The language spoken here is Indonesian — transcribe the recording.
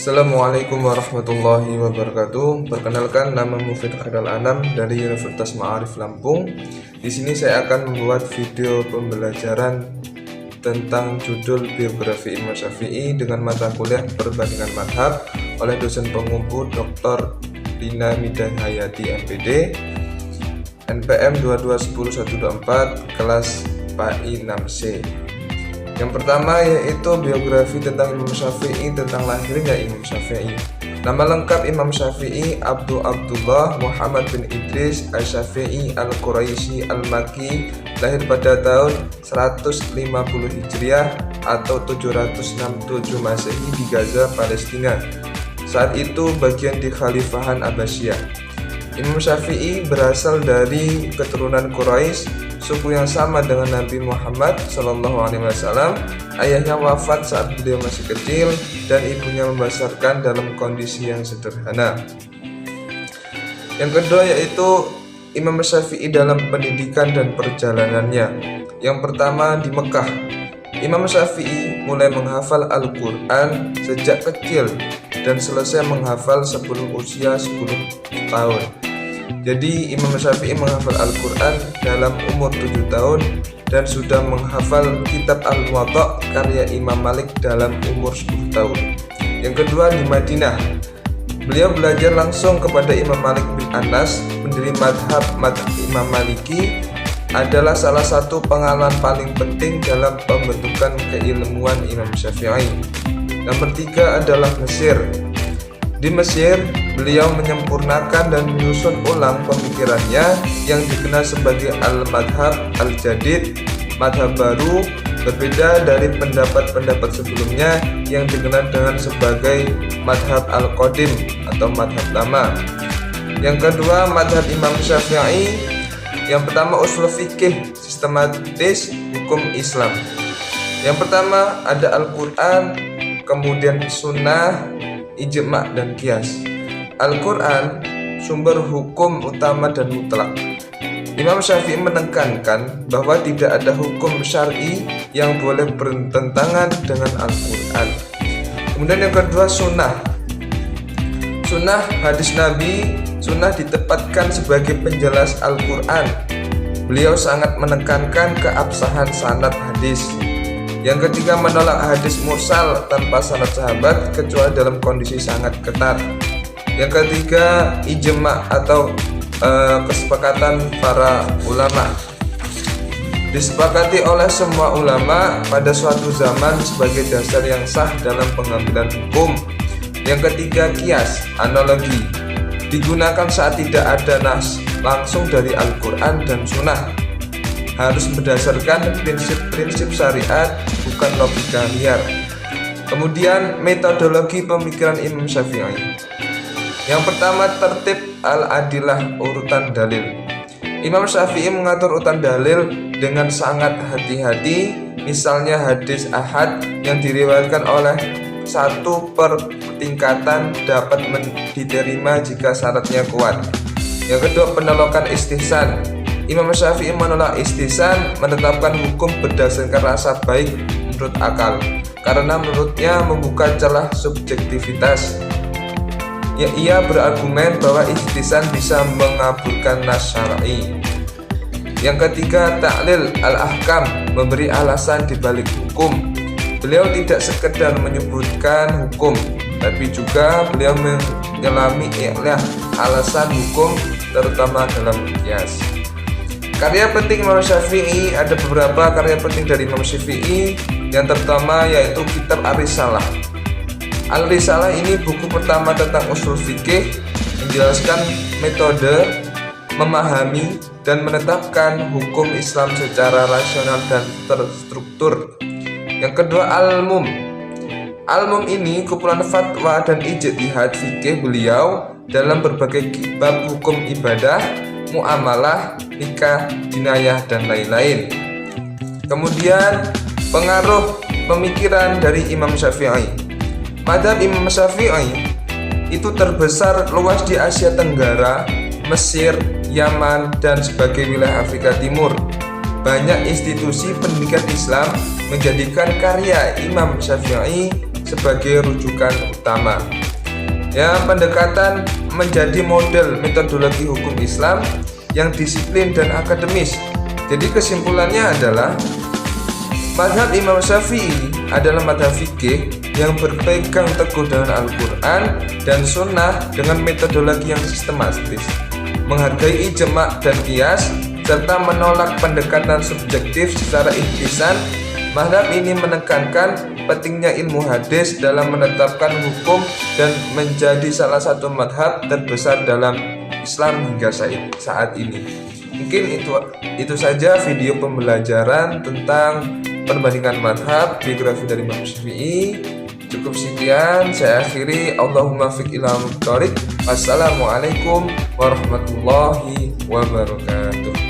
Assalamualaikum warahmatullahi wabarakatuh. Perkenalkan, nama Mufid Khairul Anam dari Universitas Ma'arif Lampung. Di sini saya akan membuat video pembelajaran tentang judul biografi Imam Syafi'i dengan mata kuliah perbandingan madhab oleh dosen pengumpu Dr. Lina Midahayati MPD, NPM 2210-124, kelas PAI 6C. Yang pertama yaitu biografi tentang Imam Syafi'i, tentang lahirnya Imam Syafi'i. Nama lengkap Imam Syafi'i Abdullah Muhammad bin Idris Asy-Syafi'i Al-Quraisy Al-Makki, lahir pada tahun 150 Hijriah atau 767 Masehi di Gaza, Palestina. Saat itu bagian di Khalifahan Abbasiyah. Imam Syafi'i berasal dari keturunan Quraisy, suku yang sama dengan Nabi Muhammad SAW. Ayahnya wafat saat beliau masih kecil dan ibunya membesarkan dalam kondisi yang sederhana. Yang kedua yaitu Imam Syafi'i dalam pendidikan dan perjalanannya. Yang pertama, di Mekah, Imam Syafi'i mulai menghafal Al-Quran sejak kecil dan selesai menghafal sebelum usia 10 tahun. Jadi Imam Syafi'i menghafal Al-Quran dalam umur 7 tahun dan sudah menghafal kitab Al-Muwatta karya Imam Malik dalam umur 10 tahun. Yang kedua, di Madinah, beliau belajar langsung kepada Imam Malik bin Anas, pendiri madhab Imam Maliki. Adalah salah satu pengalaman paling penting dalam pembentukan keilmuan Imam Syafi'i. Nomor 3 adalah Mesir. Di Mesir, beliau menyempurnakan dan menyusun ulang pemikirannya yang dikenal sebagai Al-Madhab Al-Jadid, madhab baru, berbeda dari pendapat-pendapat sebelumnya yang dikenal dengan sebagai Madhab Al-Qadim atau madhab lama. Yang kedua, madhab Imam Syafi'i. Yang pertama, usul fikih, sistematis hukum Islam. Yang pertama ada Al-Quran, kemudian sunnah, ijma' dan qiyas. Al-Quran sumber hukum utama dan mutlak. Imam Syafi'i menekankan bahwa tidak ada hukum syar'i yang boleh bertentangan dengan Al-Quran. Kemudian yang kedua, sunnah. Sunnah hadis Nabi. Sunnah ditempatkan sebagai penjelas Al-Quran. Beliau sangat menekankan keabsahan sanad hadis. Yang ketiga, menolak hadis mursal tanpa sanad sahabat kecuali dalam kondisi sangat ketat. Yang ketiga, ijma' atau kesepakatan para ulama. Disepakati oleh semua ulama pada suatu zaman sebagai dasar yang sah dalam pengambilan hukum. Yang ketiga, qiyas, analogi, digunakan saat tidak ada nas langsung dari Al-Quran dan Sunnah. Harus berdasarkan prinsip-prinsip syariat, bukan logika liar. Kemudian metodologi pemikiran Imam Syafi'i. Yang pertama, tertib al-adillah, urutan dalil. Imam Syafi'i mengatur urutan dalil dengan sangat hati-hati. Misalnya hadis ahad yang diriwayatkan oleh satu per tingkatan dapat diterima jika syaratnya kuat. Yang kedua, penolakan istihsan. Imam Syafi'i menolak istihsan, menetapkan hukum berdasarkan rasa baik menurut akal, karena menurutnya membuka celah subjektivitas. Ia berargumen bahwa istihsan bisa mengaburkan nas syar'i. Yang ketiga, ta'lil al-ahkam, memberi alasan di balik hukum. Beliau tidak sekedar menyebutkan hukum, tapi juga beliau menyelami alasan hukum, terutama dalam qiyas. Karya penting Imam Syafi'i, ada beberapa karya penting dari Imam Syafi'i. Yang pertama yaitu kitab Ar-Risalah. Al-Risalah ini buku pertama tentang usul fikih, menjelaskan metode, memahami, dan menetapkan hukum Islam secara rasional dan terstruktur. Yang kedua, Al-Mum. Al-Mum ini kumpulan fatwa dan ijtihad fikih beliau dalam berbagai bab hukum ibadah, muamalah, nikah, jinayah, dan lain-lain. Kemudian pengaruh pemikiran dari Imam Syafi'i. Madhab Imam Syafi'i itu terbesar luas di Asia Tenggara, Mesir, Yaman, dan sebagai wilayah Afrika Timur. Banyak institusi pendidikan Islam menjadikan karya Imam Syafi'i sebagai rujukan utama. Ya, pendekatan menjadi model metodologi hukum Islam yang disiplin dan akademis. Jadi kesimpulannya adalah mazhab Imam Syafi'i adalah mazhab fikih yang berpegang teguh dengan Al-Quran dan Sunnah dengan metodologi yang sistematis, menghargai ijma' dan qiyas, serta menolak pendekatan subjektif secara ihtisan. Mazhab ini menekankan pentingnya ilmu hadis dalam menetapkan hukum dan menjadi salah satu mazhab terbesar dalam Islam hingga saat ini. Mungkin itu saja video pembelajaran tentang perbandingan mazhab biografi dari Imam Syafi'i. Cukup sekian, saya akhiri. Allahumma fiq ila muqtarid. Wassalamualaikum warahmatullahi wabarakatuh.